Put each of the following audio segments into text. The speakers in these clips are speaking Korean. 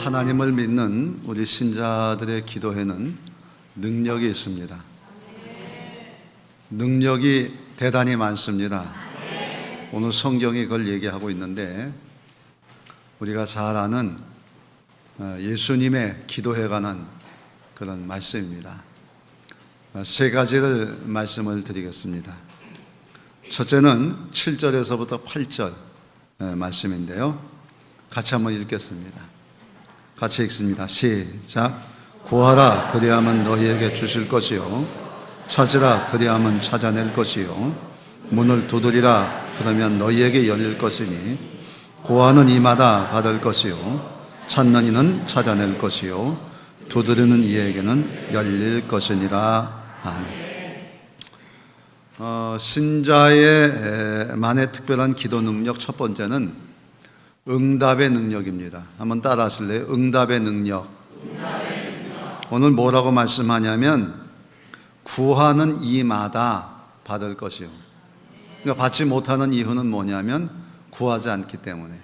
하나님을 믿는 우리 신자들의 기도에는 능력이 있습니다. 능력이 대단히 많습니다. 오늘 성경이 그걸 얘기하고 있는데, 우리가 잘 아는 예수님의 기도에 관한 그런 말씀입니다. 세 가지를 말씀을 드리겠습니다. 첫째는 7절에서부터 8절 말씀인데요, 같이 한번 읽겠습니다. 같이 읽습니다. 시작. 구하라 그리하면 너희에게 주실 것이요, 찾으라 그리하면 찾아낼 것이요, 문을 두드리라 그러면 너희에게 열릴 것이니, 구하는 이마다 받을 것이요, 찾는 이는 찾아낼 것이요, 두드리는 이에게는 열릴 것이니라. 아멘. 신자의 만의 특별한 기도 능력, 첫 번째는 응답의 능력입니다. 한번 따라 하실래요? 응답의 능력. 오늘 뭐라고 말씀하냐면, 구하는 이마다 받을 것이요. 그러니까 받지 못하는 이유는 뭐냐면 구하지 않기 때문에.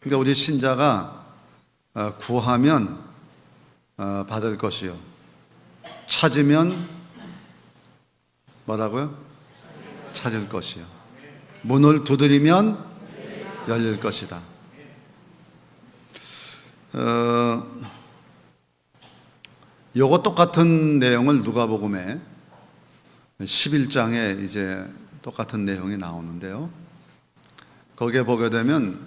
그러니까 우리 신자가 구하면 받을 것이요, 찾으면 뭐라고요? 찾을 것이요, 문을 두드리면 열릴 것이다. 요거 똑같은 내용을 누가복음에 11장에 이제 똑같은 내용이 나오는데요, 거기에 보게 되면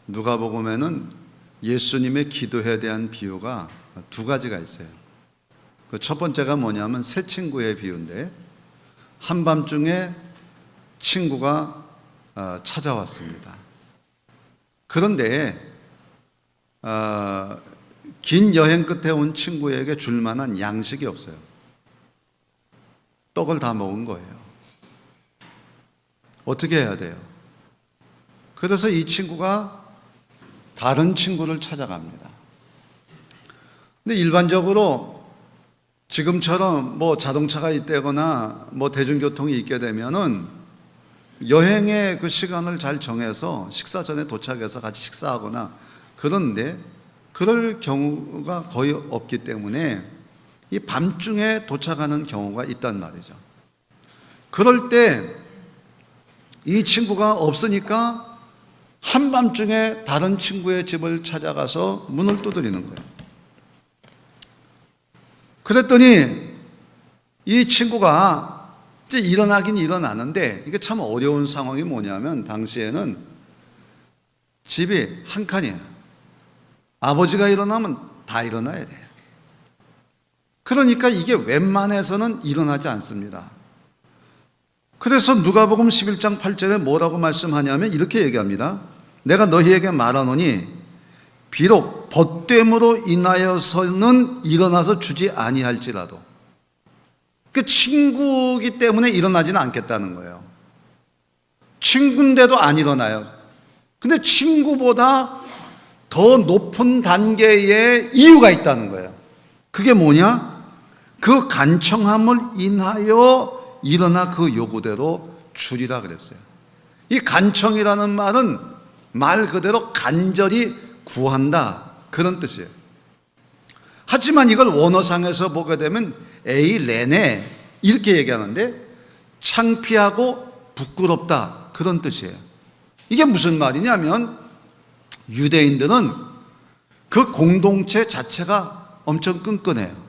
누가복음에는 예수님의 기도에 대한 비유가 두 가지가 있어요. 그 첫 번째가 뭐냐면 새 친구의 비유인데, 한밤중에 친구가 찾아왔습니다. 그런데 긴 여행 끝에 온 친구에게 줄 만한 양식이 없어요. 떡을 다 먹은 거예요. 어떻게 해야 돼요? 그래서 이 친구가 다른 친구를 찾아갑니다. 근데 일반적으로 지금처럼 뭐 자동차가 있다거나 뭐 대중교통이 있게 되면은 여행의 그 시간을 잘 정해서 식사 전에 도착해서 같이 식사하거나, 그런데 그럴 경우가 거의 없기 때문에 이 밤중에 도착하는 경우가 있단 말이죠. 그럴 때 이 친구가 없으니까 한밤중에 다른 친구의 집을 찾아가서 문을 두드리는 거예요. 그랬더니 이 친구가 이제 일어나긴 일어나는데, 이게 참 어려운 상황이 뭐냐면, 당시에는 집이 한 칸이에요. 아버지가 일어나면 다 일어나야 돼요. 그러니까 이게 웬만해서는 일어나지 않습니다. 그래서 누가복음 11장 8절에 뭐라고 말씀하냐면 이렇게 얘기합니다. 내가 너희에게 말하노니 비록 벗됨으로 인하여서는 일어나서 주지 아니할지라도. 그 친구이기 때문에 일어나지는 않겠다는 거예요. 친구인데도 안 일어나요. 근데 친구보다 더 높은 단계의 이유가 있다는 거예요. 그게 뭐냐? 그 간청함을 인하여 일어나 그 요구대로 주리라 그랬어요. 이 간청이라는 말은 말 그대로 간절히 구한다, 그런 뜻이에요. 하지만 이걸 원어상에서 보게 되면 에이레네 이렇게 얘기하는데, 창피하고 부끄럽다, 그런 뜻이에요. 이게 무슨 말이냐면, 유대인들은 그 공동체 자체가 엄청 끈끈해요.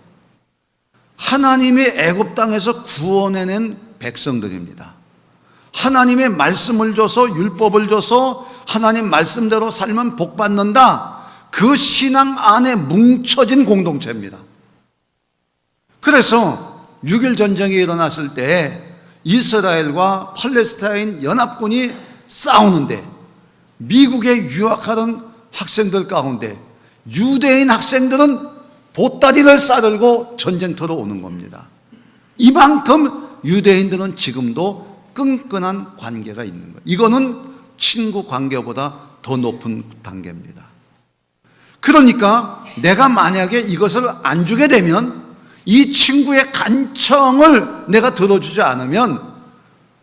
하나님이 애굽 땅에서 구원해낸 백성들입니다. 하나님의 말씀을 줘서, 율법을 줘서 하나님 말씀대로 살면 복 받는다, 그 신앙 안에 뭉쳐진 공동체입니다. 그래서 6.1 전쟁이 일어났을 때 이스라엘과 팔레스타인 연합군이 싸우는데, 미국에 유학하던 학생들 가운데 유대인 학생들은 보따리를 싸들고 전쟁터로 오는 겁니다. 이만큼 유대인들은 지금도 끈끈한 관계가 있는 거예요. 이거는 친구 관계보다 더 높은 단계입니다. 그러니까 내가 만약에 이것을 안 주게 되면, 이 친구의 간청을 내가 들어주지 않으면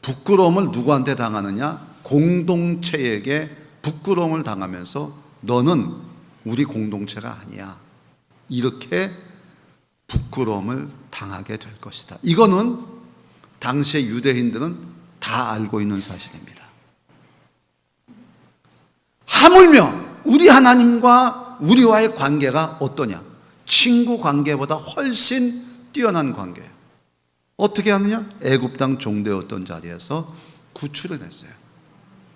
부끄러움을 누구한테 당하느냐? 공동체에게 부끄러움을 당하면서 너는 우리 공동체가 아니야. 이렇게 부끄러움을 당하게 될 것이다. 이거는 당시의 유대인들은 다 알고 있는 사실입니다. 하물며 우리 하나님과 우리와의 관계가 어떠냐? 친구 관계보다 훨씬 뛰어난 관계예요. 어떻게 하느냐? 애굽 땅 종되었던 자리에서 구출해냈어요.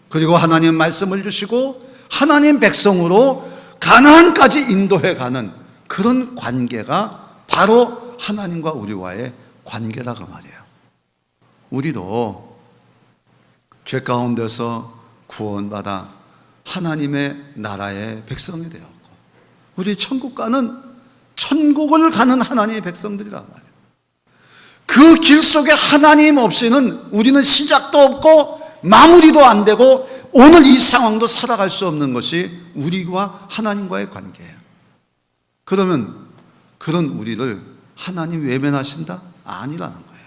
그리고 하나님 말씀을 주시고 하나님 백성으로 가나안까지 인도해가는 그런 관계가 바로 하나님과 우리와의 관계라고 말이에요. 우리도 죄 가운데서 구원받아 하나님의 나라의 백성이 되었고 우리 천국 가는 천국을 가는 하나님의 백성들이란 말이에요. 그 길 속에 하나님 없이는 우리는 시작도 없고 마무리도 안 되고 오늘 이 상황도 살아갈 수 없는 것이 우리와 하나님과의 관계예요. 그러면 그런 우리를 하나님 외면하신다? 아니라는 거예요.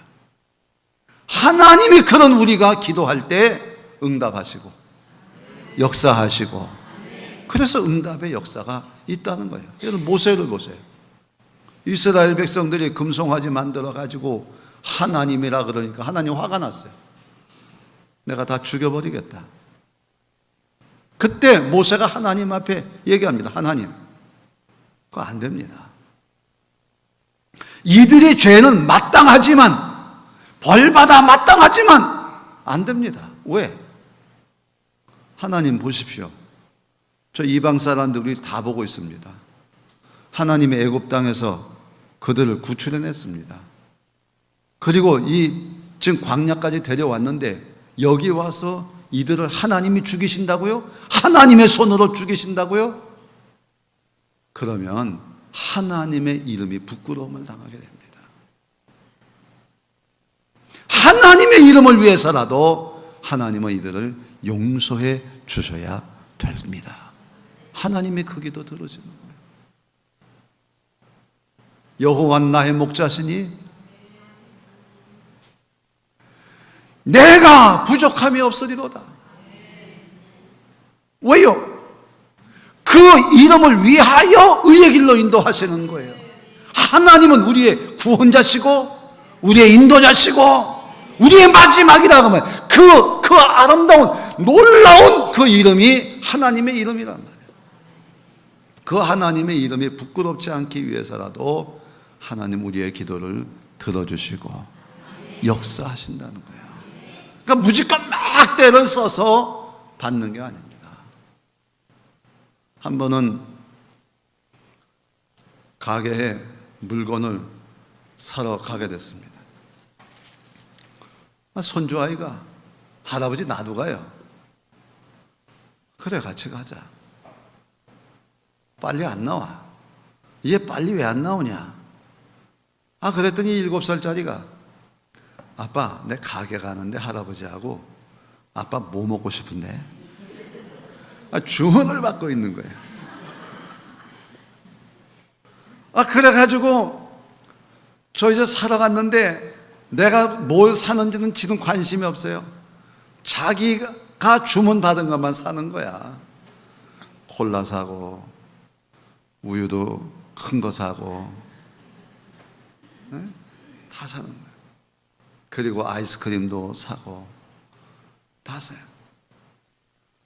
하나님이 그런 우리가 기도할 때 응답하시고 역사하시고 그래서 응답의 역사가 있다는 거예요. 여러분 모세를 보세요. 이스라엘 백성들이 금송아지 만들어 가지고 하나님이라 그러니까 하나님 화가 났어요. 내가 다 죽여버리겠다. 그때 모세가 하나님 앞에 얘기합니다. 하나님, 그거 안 됩니다. 이들의 죄는 마땅하지만 벌받아 마땅하지만 안 됩니다. 왜? 하나님 보십시오. 저 이방 사람들이 다 보고 있습니다. 하나님의 애굽 땅에서 그들을 구출해냈습니다. 그리고 지금 광야까지 데려왔는데 여기 와서 이들을 하나님이 죽이신다고요? 하나님의 손으로 죽이신다고요? 그러면 하나님의 이름이 부끄러움을 당하게 됩니다. 하나님의 이름을 위해서라도 하나님은 이들을 용서해 주셔야 됩니다. 하나님의 그 기도 들어주는 거예요. 여호와는 나의 목자시니 내가 부족함이 없으리로다. 왜요? 그 이름을 위하여 의의 길로 인도하시는 거예요. 하나님은 우리의 구원자시고 우리의 인도자시고 우리의 마지막이라고 하면 그 아름다운 놀라운 그 이름이 하나님의 이름이란 말이에요. 그 하나님의 이름이 부끄럽지 않기 위해서라도 하나님 우리의 기도를 들어주시고 역사하신다는 거예요. 그러니까 무지껏 막 때를 써서 받는 게 아닙니다. 한 번은 가게에 물건을 사러 가게 됐습니다. 손주 아이가 할아버지 나도 가요. 그래 같이 가자. 빨리 안 나와. 얘 빨리 왜 안 나오냐? 그랬더니 7살짜리가 아빠 내 가게 가는데 할아버지하고 아빠 뭐 먹고 싶은데? 주문을 받고 있는 거예요. 그래가지고 저 이제 사러 갔는데 내가 뭘 사는지는 지금 관심이 없어요. 자기가 주문 받은 것만 사는 거야. 콜라 사고 우유도 큰 거 사고 다 사는 거예요. 그리고 아이스크림도 사고 다 사요.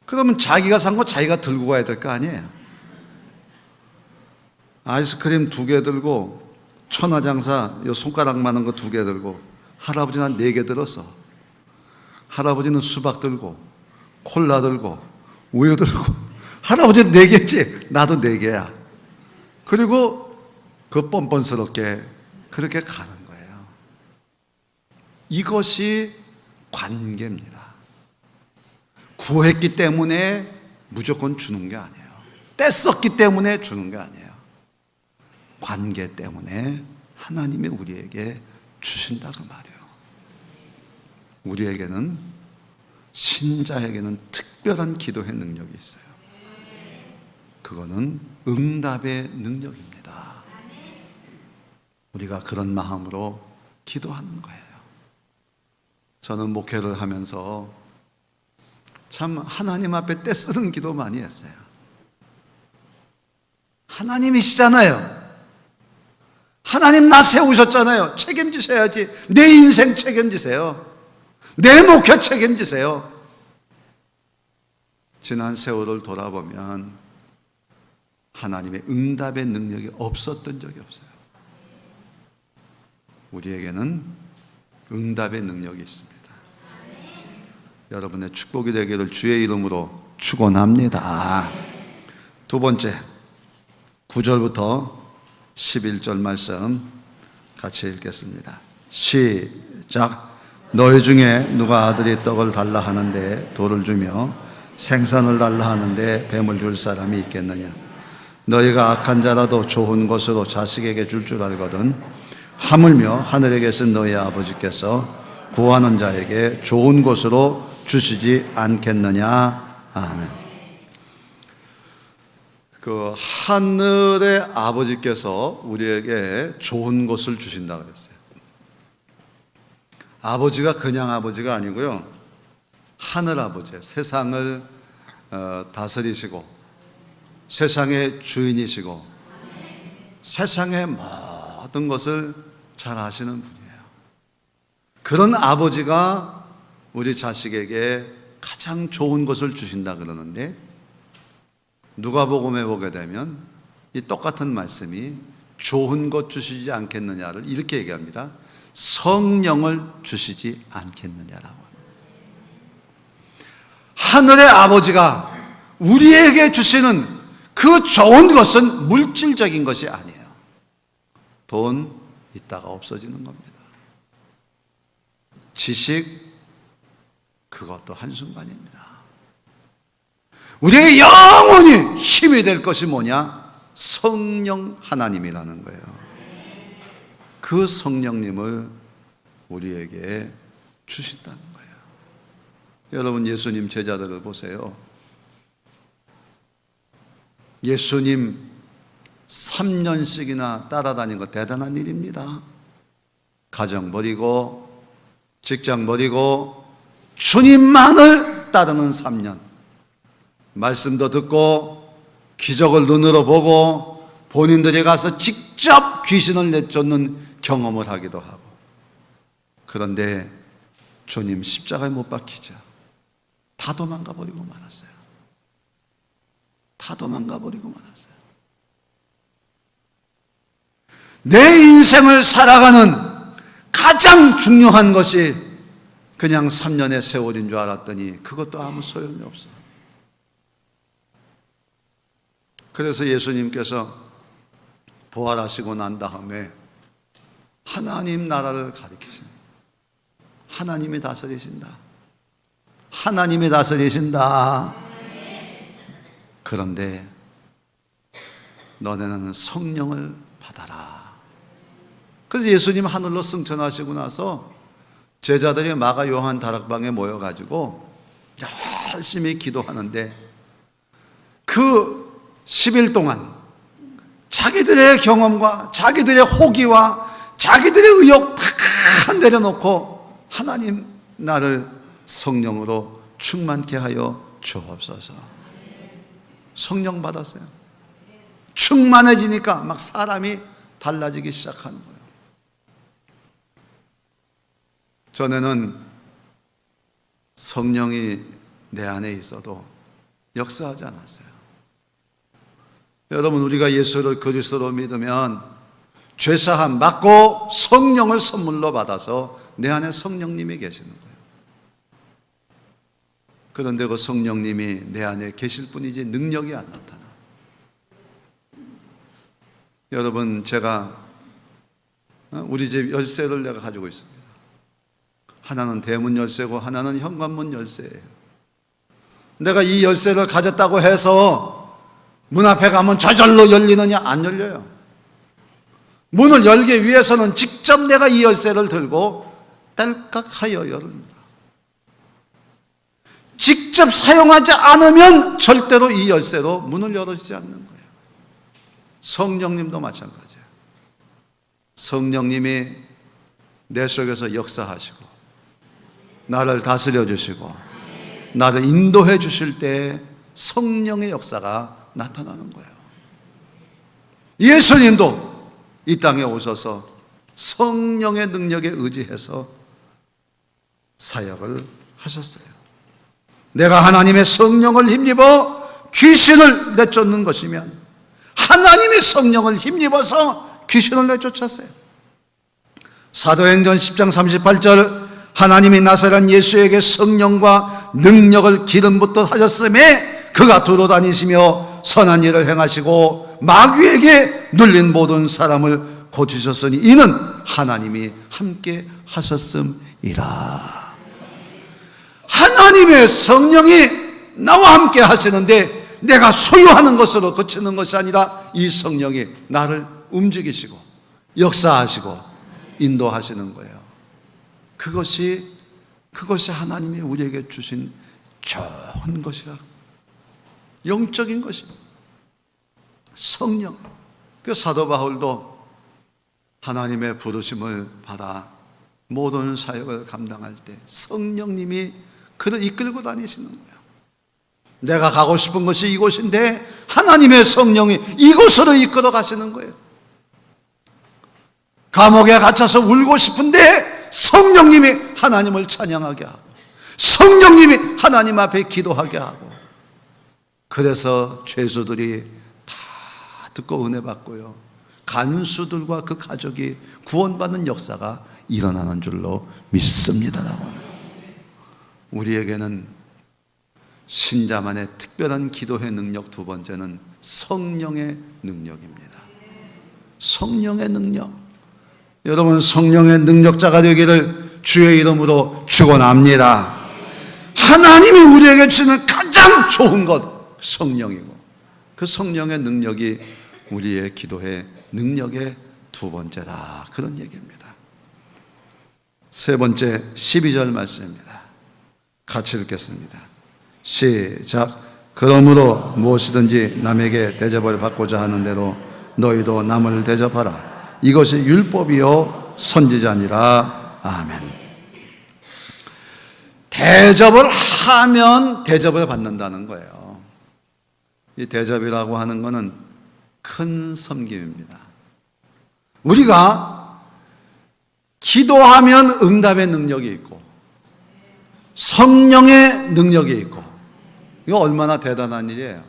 그러면 자기가 산 거 자기가 들고 가야 될 거 아니에요. 아이스크림 2개 들고 천하장사 요 손가락만한 거 2개 들고 할아버지는 한 4개 들었어. 할아버지는 수박 들고 콜라 들고 우유 들고 할아버지는 4개지 나도 4개야. 그리고 그 뻔뻔스럽게 그렇게 가는 거예요. 이것이 관계입니다. 구했기 때문에 무조건 주는 게 아니에요. 뗐었기 때문에 주는 게 아니에요. 관계 때문에 하나님이 우리에게 주신다고 말이에요. 우리에게는 신자에게는 특별한 기도의 능력이 있어요. 그거는 응답의 능력입니다. 우리가 그런 마음으로 기도하는 거예요. 저는 목회를 하면서 참 하나님 앞에 떼쓰는 기도 많이 했어요. 하나님이시잖아요. 하나님 나 세우셨잖아요. 책임지셔야지. 내 인생 책임지세요. 내 목회 책임지세요. 지난 세월을 돌아보면 하나님의 응답의 능력이 없었던 적이 없어요. 우리에게는 응답의 능력이 있습니다. 여러분의 축복이 되기를 주의 이름으로 축원합니다. 두 번째, 9절부터 11절 말씀 같이 읽겠습니다. 시작. 너희 중에 누가 아들이 떡을 달라 하는데 돌을 주며 생선을 달라 하는데 뱀을 줄 사람이 있겠느냐? 너희가 악한 자라도 좋은 것으로 자식에게 줄 줄 알거든 하물며 하늘에 계신 너희 아버지께서 구하는 자에게 좋은 것으로 주시지 않겠느냐? 아멘. 그 하늘의 아버지께서 우리에게 좋은 것을 주신다고 그랬어요. 아버지가 그냥 아버지가 아니고요. 하늘 아버지, 세상을 다스리시고 세상의 주인이시고 세상의 모든 것을 잘 아시는 분이에요. 그런 아버지가 우리 자식에게 가장 좋은 것을 주신다 그러는데, 누가복음에 보게 되면 이 똑같은 말씀이 좋은 것 주시지 않겠느냐를 이렇게 얘기합니다. 성령을 주시지 않겠느냐라고 합니다. 하늘의 아버지가 우리에게 주시는 그 좋은 것은 물질적인 것이 아니에요. 돈 있다가 없어지는 겁니다. 지식, 그것도 한순간입니다. 우리에게 영원히 힘이 될 것이 뭐냐? 성령 하나님이라는 거예요. 그 성령님을 우리에게 주신다는 거예요. 여러분, 예수님 제자들을 보세요. 예수님 3년씩이나 따라다닌 거 대단한 일입니다. 가정 버리고 직장 버리고 주님만을 따르는 3년. 말씀도 듣고 기적을 눈으로 보고 본인들이 가서 직접 귀신을 내쫓는 경험을 하기도 하고. 그런데 주님 십자가에 못 박히자 다 도망가 버리고 말았어요. 다 도망가 버리고 말았어요. 내 인생을 살아가는 가장 중요한 것이 그냥 3년의 세월인 줄 알았더니 그것도 아무 소용이 없어. 그래서 예수님께서 부활하시고 난 다음에 하나님 나라를 가리키십니다. 하나님이 다스리신다. 하나님이 다스리신다. 그런데 너네는 성령을 받아라. 그래서 예수님 하늘로 승천하시고 나서 제자들이 마가 요한 다락방에 모여가지고 열심히 기도하는데 그 10일 동안 자기들의 경험과 자기들의 호기와 자기들의 의욕 다 내려놓고 하나님 나를 성령으로 충만케 하여 주옵소서. 성령 받았어요. 충만해지니까 막 사람이 달라지기 시작하는 거예요. 전에는 성령이 내 안에 있어도 역사하지 않았어요. 여러분, 우리가 예수를 그리스도로 믿으면 죄사함 받고 성령을 선물로 받아서 내 안에 성령님이 계시는 거예요. 그런데 그 성령님이 내 안에 계실 뿐이지 능력이 안 나타나. 여러분, 제가 우리 집 열쇠를 내가 가지고 있습니다. 하나는 대문 열쇠고 하나는 현관문 열쇠예요. 내가 이 열쇠를 가졌다고 해서 문 앞에 가면 저절로 열리느냐? 안 열려요. 문을 열기 위해서는 직접 내가 이 열쇠를 들고 딸깍하여 열립니다. 직접 사용하지 않으면 절대로 이 열쇠로 문을 열어주지 않는 거예요. 성령님도 마찬가지예요. 성령님이 내 속에서 역사하시고 나를 다스려 주시고 나를 인도해 주실 때 성령의 역사가 나타나는 거예요. 예수님도 이 땅에 오셔서 성령의 능력에 의지해서 사역을 하셨어요. 내가 하나님의 성령을 힘입어 귀신을 내쫓는 것이면 하나님의 성령을 힘입어서 귀신을 내쫓았어요. 사도행전 10장 38절, 하나님이 나사렛 예수에게 성령과 능력을 기름 붓듯 하셨음에 그가 두루 다니시며 선한 일을 행하시고 마귀에게 눌린 모든 사람을 고치셨으니 이는 하나님이 함께 하셨음이라. 하나님의 성령이 나와 함께 하시는데 내가 소유하는 것으로 그치는 것이 아니라 이 성령이 나를 움직이시고 역사하시고 인도하시는 거예요. 그것이 하나님이 우리에게 주신 좋은 것이라. 영적인 것이라. 성령. 그 사도 바울도 하나님의 부르심을 받아 모든 사역을 감당할 때 성령님이 그를 이끌고 다니시는 거예요. 내가 가고 싶은 것이 이곳인데 하나님의 성령이 이곳으로 이끌어 가시는 거예요. 감옥에 갇혀서 울고 싶은데 성령님이 하나님을 찬양하게 하고 성령님이 하나님 앞에 기도하게 하고, 그래서 죄수들이 다 듣고 은혜 받고요, 간수들과 그 가족이 구원받는 역사가 일어나는 줄로 믿습니다라고. 우리에게는 신자만의 특별한 기도의 능력, 두 번째는 성령의 능력입니다. 성령의 능력. 여러분, 성령의 능력자가 되기를 주의 이름으로 축원합니다. 하나님이 우리에게 주는 가장 좋은 것 성령이고, 그 성령의 능력이 우리의 기도의 능력의 두 번째다, 그런 얘기입니다. 세 번째 12절 말씀입니다. 같이 읽겠습니다. 시작. 그러므로 무엇이든지 남에게 대접을 받고자 하는 대로 너희도 남을 대접하라. 이것이 율법이요 선지자니라. 아멘. 대접을 하면 대접을 받는다는 거예요. 이 대접이라고 하는 것은 큰 섬김입니다. 우리가 기도하면 응답의 능력이 있고 성령의 능력이 있고, 이거 얼마나 대단한 일이에요.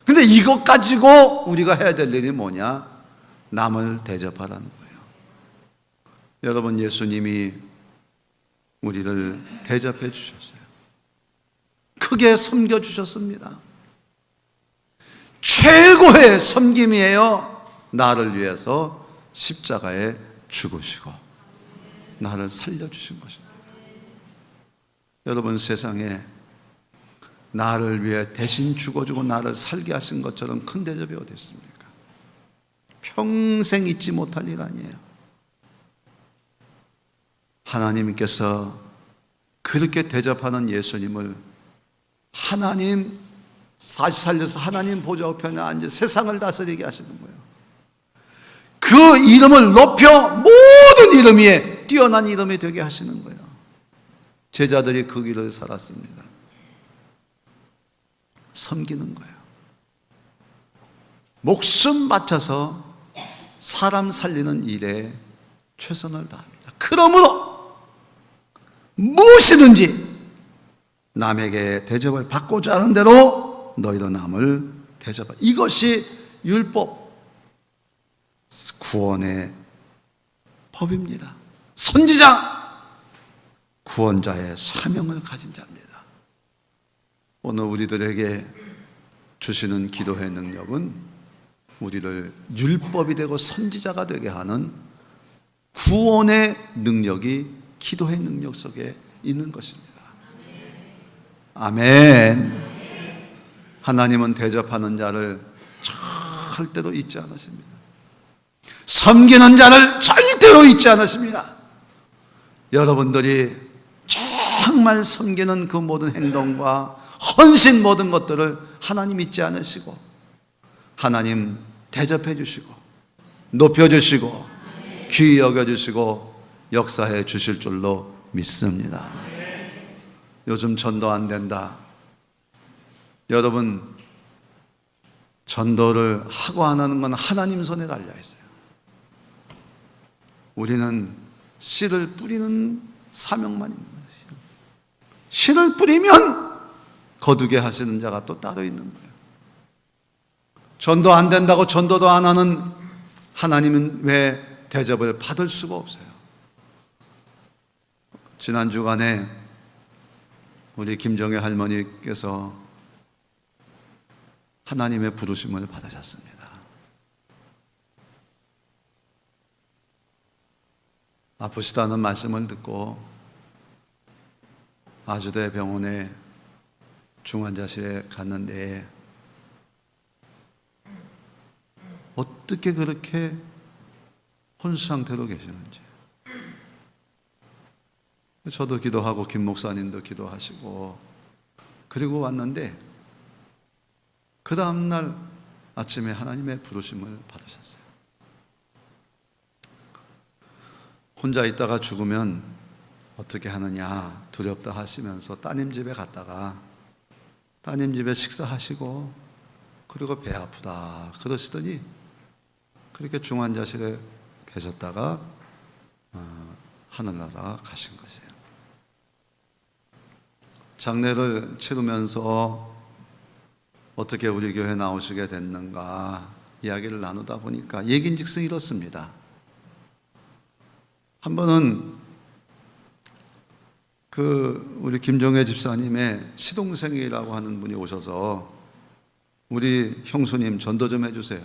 근데 이것 가지고 우리가 해야 될 일이 뭐냐? 남을 대접하라는 거예요. 여러분, 예수님이 우리를 대접해 주셨어요. 크게 섬겨 주셨습니다. 최고의 섬김이에요. 나를 위해서 십자가에 죽으시고 나를 살려주신 것입니다. 여러분, 세상에 나를 위해 대신 죽어주고 나를 살게 하신 것처럼 큰 대접이 어디 있습니까? 평생 잊지 못할 일 아니에요. 하나님께서 그렇게 대접하는 예수님을 하나님 다시 살려서 하나님 보좌 우편에 앉아 세상을 다스리게 하시는 거예요. 그 이름을 높여 모든 이름 위에 뛰어난 이름이 되게 하시는 거예요. 제자들이 그 길을 살았습니다. 섬기는 거예요. 목숨 바쳐서 사람 살리는 일에 최선을 다합니다. 그러므로 무엇이든지 남에게 대접을 받고자 하는 대로 너희도 남을 대접하라. 이것이 율법, 구원의 법입니다. 선지자, 구원자의 사명을 가진 자입니다. 오늘 우리들에게 주시는 기도의 능력은 우리를 율법이 되고 선지자가 되게 하는 구원의 능력이 기도의 능력 속에 있는 것입니다. 아멘. 하나님은 대접하는 자를 절대로 잊지 않으십니다. 섬기는 자를 절대로 잊지 않으십니다. 여러분들이 정말 섬기는 그 모든 행동과 헌신 모든 것들을 하나님 잊지 않으시고 하나님 대접해 주시고 높여 주시고 귀히 여겨 주시고 역사해 주실 줄로 믿습니다. 요즘 전도 안 된다. 여러분, 전도를 하고 안 하는 건 하나님 손에 달려 있어요. 우리는 씨를 뿌리는 사명만 있는 거예요. 씨를 뿌리면 거두게 하시는 자가 또 따로 있는 거예요. 전도 안 된다고 전도도 안 하는 하나님은 왜 대접을 받을 수가 없어요? 지난 주간에 우리 김정혜 할머니께서 하나님의 부르심을 받으셨습니다. 아프시다는 말씀을 듣고 아주대 병원에 중환자실에 갔는데 어떻게 그렇게 혼수 상태로 계시는지, 저도 기도하고 김 목사님도 기도하시고 그리고 왔는데 그 다음날 아침에 하나님의 부르심을 받으셨어요. 혼자 있다가 죽으면 어떻게 하느냐 두렵다 하시면서 따님 집에 갔다가 따님 집에 식사하시고 그리고 배 아프다 그러시더니 그렇게 중환자실에 계셨다가 하늘나라 가신 것이에요. 장례를 치르면서 어떻게 우리 교회 나오시게 됐는가 이야기를 나누다 보니까 얘기인즉슨 이렇습니다. 한 번은 우리 김정혜 집사님의 시동생이라고 하는 분이 오셔서 우리 형수님 전도 좀 해주세요.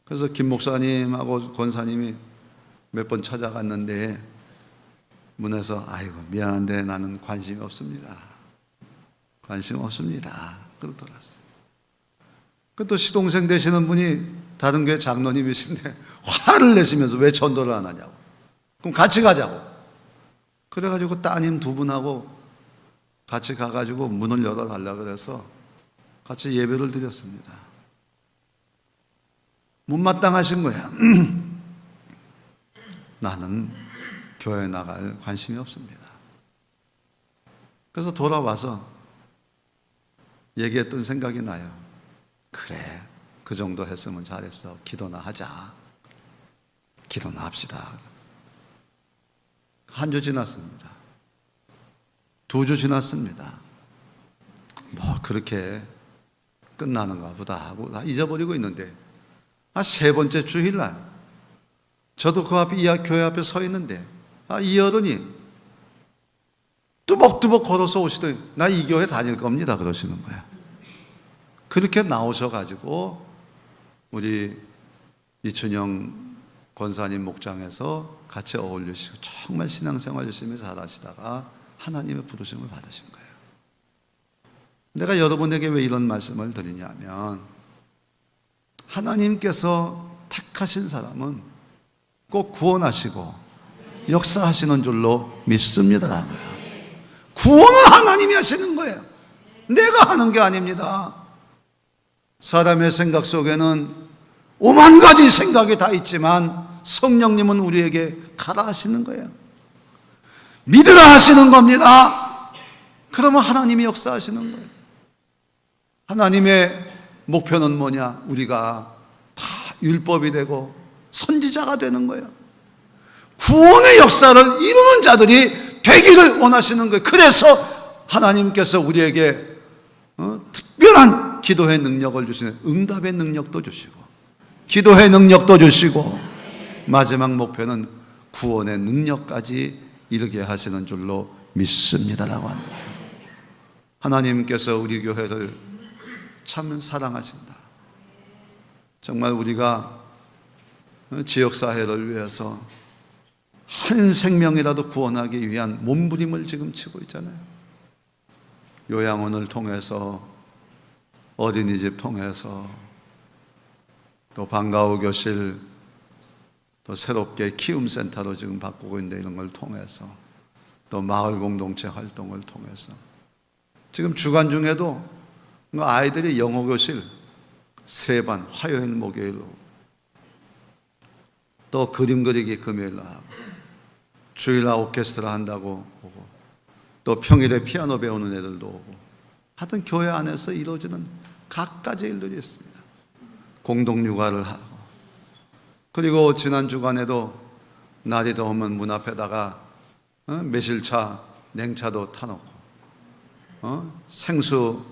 그래서 김 목사님하고 권사님이 몇 번 찾아갔는데 문에서 아이고 미안한데 나는 관심이 없습니다. 관심 없습니다. 그러고 돌아왔어요. 또 시동생 되시는 분이 다른 교회 장로님이신데 화를 내시면서 왜 전도를 안 하냐고. 그럼 같이 가자고. 그래가지고 따님 두 분하고 같이 가가지고 문을 열어달라고 그래서 같이 예배를 드렸습니다. 못마땅하신 거야. 나는 교회 나갈 관심이 없습니다. 그래서 돌아와서 얘기했던 생각이 나요. 그래, 그 정도 했으면 잘했어. 기도나 하자. 기도나 합시다. 한 주 지났습니다. 2주 지났습니다. 뭐 그렇게 끝나는가 보다 하고 다 잊어버리고 있는데 3번째 주일날 저도 그 앞에 이 교회 앞에 서 있는데 이 어른이 뚜벅뚜벅 걸어서 오시더니 나 이 교회 다닐 겁니다 그러시는 거야. 그렇게 나오셔가지고 우리 이춘영 권사님 목장에서 같이 어울리시고 정말 신앙생활 열심히 잘하시다가 하나님의 부르심을 받으신 거예요. 내가 여러분에게 왜 이런 말씀을 드리냐면 하나님께서 택하신 사람은 꼭 구원하시고 역사하시는 줄로 믿습니다라고요. 구원은 하나님이 하시는 거예요. 내가 하는 게 아닙니다. 사람의 생각 속에는 오만 가지 생각이 다 있지만 성령님은 우리에게 가라 하시는 거예요. 믿으라 하시는 겁니다. 그러면 하나님이 역사하시는 거예요. 하나님의 목표는 뭐냐? 우리가 다 율법이 되고 선지자가 되는 거예요. 구원의 역사를 이루는 자들이 되기를 원하시는 거예요. 그래서 하나님께서 우리에게 특별한 기도의 능력을 주시는 응답의 능력도 주시고 기도의 능력도 주시고 마지막 목표는 구원의 능력까지 이르게 하시는 줄로 믿습니다라고 하는 거예요. 하나님께서 우리 교회를 참 사랑하신다. 정말 우리가 지역사회를 위해서 한 생명이라도 구원하기 위한 몸부림을 지금 치고 있잖아요. 요양원을 통해서 어린이집 통해서 또 방과후 교실 또 새롭게 키움센터로 지금 바꾸고 있는데 이런 걸 통해서 또 마을 공동체 활동을 통해서 지금 주간 중에도 아이들이 영어 교실 3반 화요일 목요일로 또 그림 그리기 금요일로 하고 주일날 오케스트라 한다고 오고 또 평일에 피아노 배우는 애들도 오고 하여튼 교회 안에서 이루어지는 갖가지 일들이 있습니다. 공동육아를 하고, 그리고 지난 주간에도 날이 더우면 문 앞에다가 매실차, 냉차도 타놓고 생수도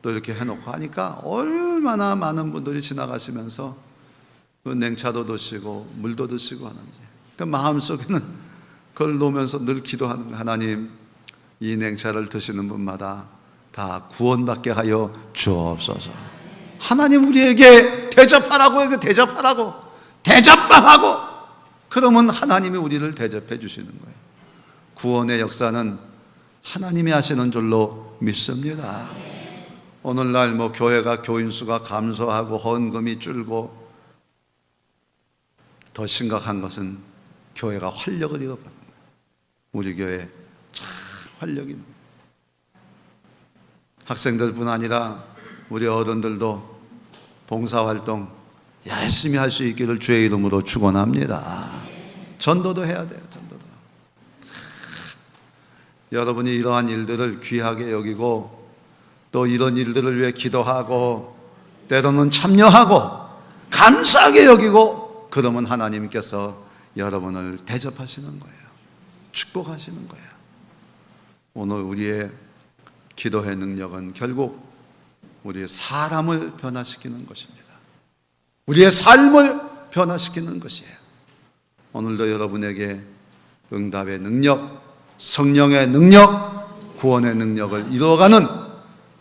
이렇게 해놓고 하니까 얼마나 많은 분들이 지나가시면서 그 냉차도 드시고 물도 드시고 하는지, 그 마음속에는 그걸 놓으면서 늘 기도하는 거예요. 하나님, 이 냉차를 드시는 분마다 다 구원받게 하여 주옵소서. 하나님, 우리에게 대접하라고, 대접하라고, 대접만 하고, 그러면 하나님이 우리를 대접해 주시는 거예요. 구원의 역사는 하나님이 하시는 줄로 믿습니다. 오늘날 교회가 교인 수가 감소하고 헌금이 줄고, 더 심각한 것은 교회가 활력을 잃어버린 거예요. 우리 교회 참 활력이 있는 거예요. 학생들뿐 아니라 우리 어른들도 봉사활동 열심히 할 수 있기를 주의 이름으로 축원합니다. 전도도 해야 돼요. 전도도. 여러분이 이러한 일들을 귀하게 여기고, 또 이런 일들을 위해 기도하고, 때로는 참여하고 감사하게 여기고, 그러면 하나님께서 여러분을 대접하시는 거예요. 축복하시는 거예요. 오늘 우리의 기도의 능력은 결국 우리의 사람을 변화시키는 것입니다. 우리의 삶을 변화시키는 것이에요. 오늘도 여러분에게 응답의 능력, 성령의 능력, 구원의 능력을 이루어가는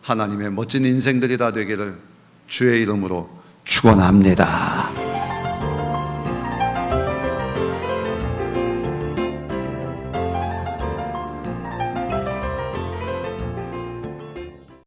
하나님의 멋진 인생들이 다 되기를 주의 이름으로 축원합니다.